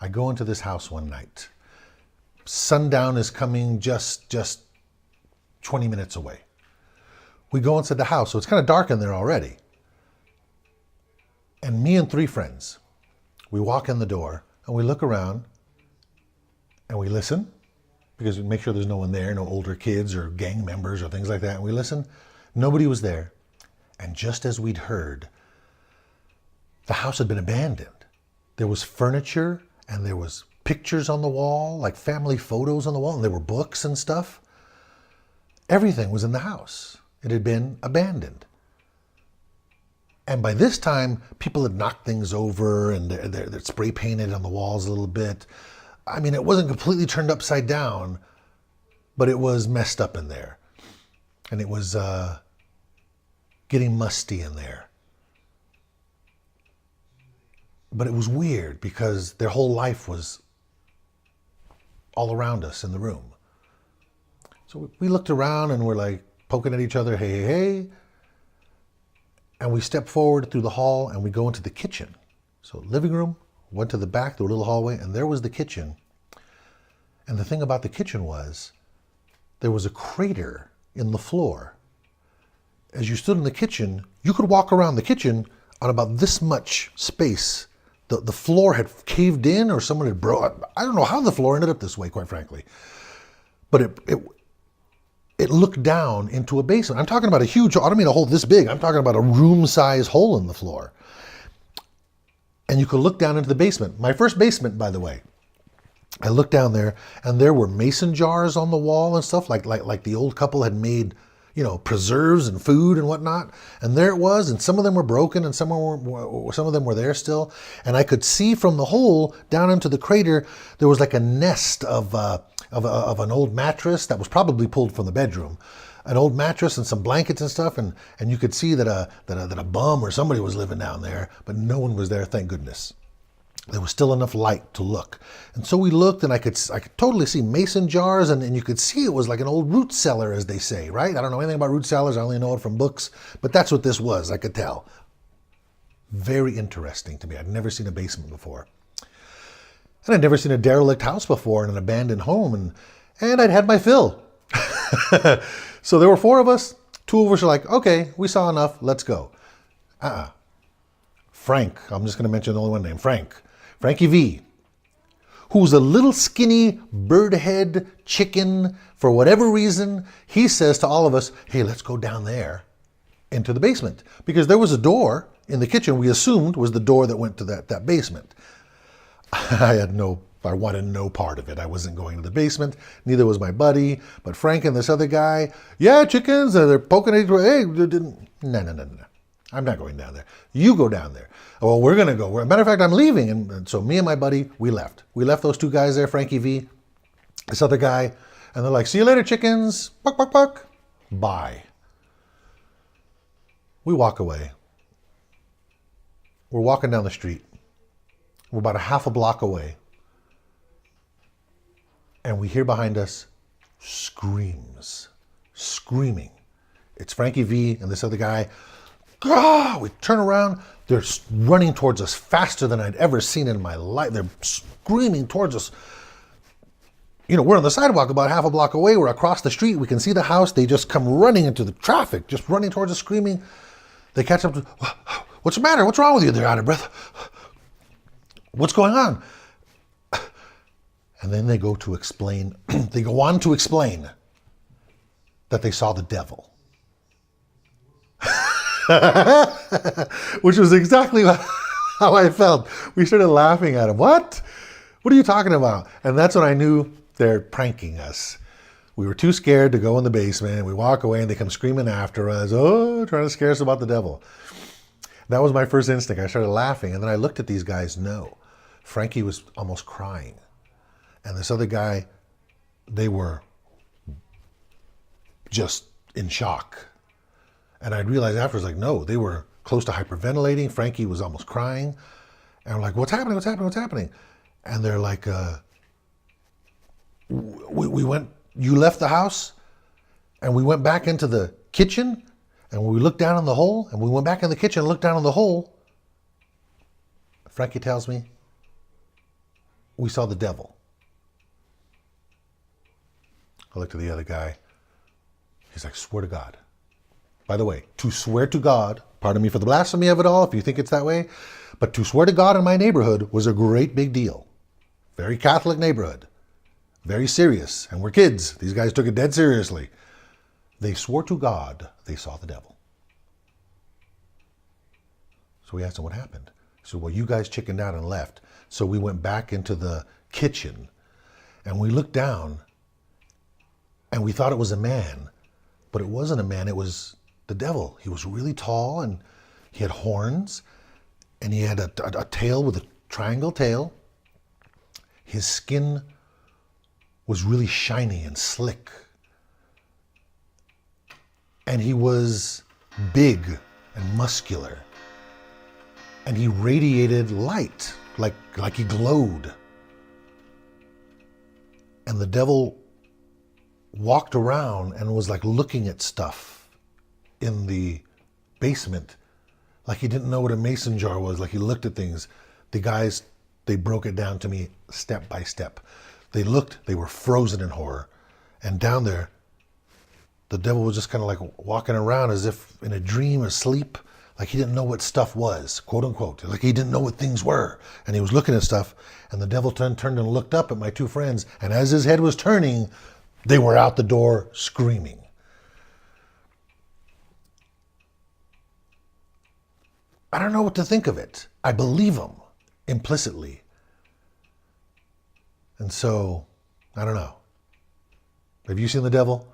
I go into this house one night. Sundown is coming just 20 minutes away. We go inside the house, so it's kind of dark in there already. And me and three friends, we walk in the door and we look around and we listen, because we make sure there's no one there, no older kids or gang members or things like that. And we listen. Nobody was there. And just as we'd heard, the house had been abandoned. There was furniture and there was pictures on the wall, like family photos on the wall, and there were books and stuff. Everything was in the house. It had been abandoned. And by this time, people had knocked things over and they're spray painted on the walls a little bit. I mean, it wasn't completely turned upside down, but it was messed up in there. And it was getting musty in there. But it was weird because their whole life was all around us in the room. So we looked around and we're like poking at each other, hey, hey, hey. And we step forward through the hall and we go into the kitchen. So living room, went to the back, through a little hallway, and there was the kitchen. And the thing about the kitchen was there was a crater in the floor. As you stood in the kitchen, you could walk around the kitchen on about this much space. The floor had caved in or someone had broke. I don't know how the floor ended up this way, quite frankly. But it looked down into a basement. I'm talking about a huge, I don't mean a hole this big. I'm talking about a room-size hole in the floor. And you could look down into the basement. My first basement, by the way. I looked down there and there were mason jars on the wall and stuff like the old couple had made, you know, preserves and food and whatnot. And there it was, and some of them were broken and some of them were there still. And I could see from the hole down into the crater, there was like a nest of an old mattress that was probably pulled from the bedroom. An old mattress and some blankets and stuff, and you could see that a bum or somebody was living down there, but no one was there, thank goodness. There was still enough light to look. And so we looked, and I could totally see mason jars, and you could see it was like an old root cellar, as they say, right? I don't know anything about root cellars, I only know it from books, but that's what this was, I could tell. Very interesting to me. I'd never seen a basement before. And I'd never seen a derelict house before in an abandoned home, and I'd had my fill. So there were four of us. Two of us were like, okay, we saw enough, let's go. Frank, I'm just going to mention the only one name, Frankie V, who's a little skinny bird head chicken. For whatever reason, he says to all of us, hey, let's go down there into the basement. Because there was a door in the kitchen we assumed was the door that went to that basement. I wanted no part of it. I wasn't going to the basement. Neither was my buddy. But Frank and this other guy, yeah, chickens, they're poking at each other. Hey, no. I'm not going down there. You go down there. Well, we're going to go. As a matter of fact, I'm leaving. And so me and my buddy, we left. We left those two guys there, Frankie V, this other guy. And they're like, see you later, chickens. Buck, buck, buck. Bye. We walk away. We're walking down the street. We're about a half a block away. And we hear behind us screams. Screaming. It's Frankie V and this other guy. We turn around. They're running towards us faster than I'd ever seen in my life. They're screaming towards us. You know, we're on the sidewalk about half a block away. We're across the street. We can see the house. They just come running into the traffic, just running towards us, screaming. They catch up to, what's the matter? What's wrong with you? They're out of breath. What's going on? And then they go on to explain that they saw the devil. Which was exactly how I felt. We started laughing at him. What are you talking about? And that's when I knew they're pranking us. We were too scared to go in the basement. We walk away and they come screaming after us. Oh, trying to scare us about the devil. That was my first instinct. I started laughing. And then I looked at these guys. No. Frankie was almost crying. And this other guy, they were just in shock. And I realized afterwards, like, no, they were close to hyperventilating. Frankie was almost crying. And I'm like, what's happening? What's happening? What's happening? And they're like, we went, you left the house and we went back into the kitchen and we looked down in the hole and we went back in the kitchen and looked down in the hole. Frankie tells me, we saw the devil. I looked at the other guy. He's like, swear to God. By the way, to swear to God, pardon me for the blasphemy of it all, if you think it's that way, but to swear to God in my neighborhood was a great big deal. Very Catholic neighborhood. Very serious. And we're kids. These guys took it dead seriously. They swore to God they saw the devil. So we asked him what happened. He said, well, you guys chickened out and left. So we went back into the kitchen and we looked down and we thought it was a man, but it wasn't a man. It was the devil. He was really tall and he had horns and he had a tail with a triangle tail. His skin was really shiny and slick. And he was big and muscular. And he radiated light, like he glowed. And the devil walked around and was like looking at stuff in the basement, like he didn't know what a mason jar was, like he looked at things. The guys, they broke it down to me step by step. They looked, they were frozen in horror. And down there, the devil was just kind of like walking around as if in a dream, asleep, like he didn't know what stuff was, quote unquote. Like he didn't know what things were. And he was looking at stuff, and the devil turned and looked up at my two friends. And as his head was turning, they were out the door screaming. I don't know what to think of it. I believe him implicitly. And so, I don't know. Have you seen the devil?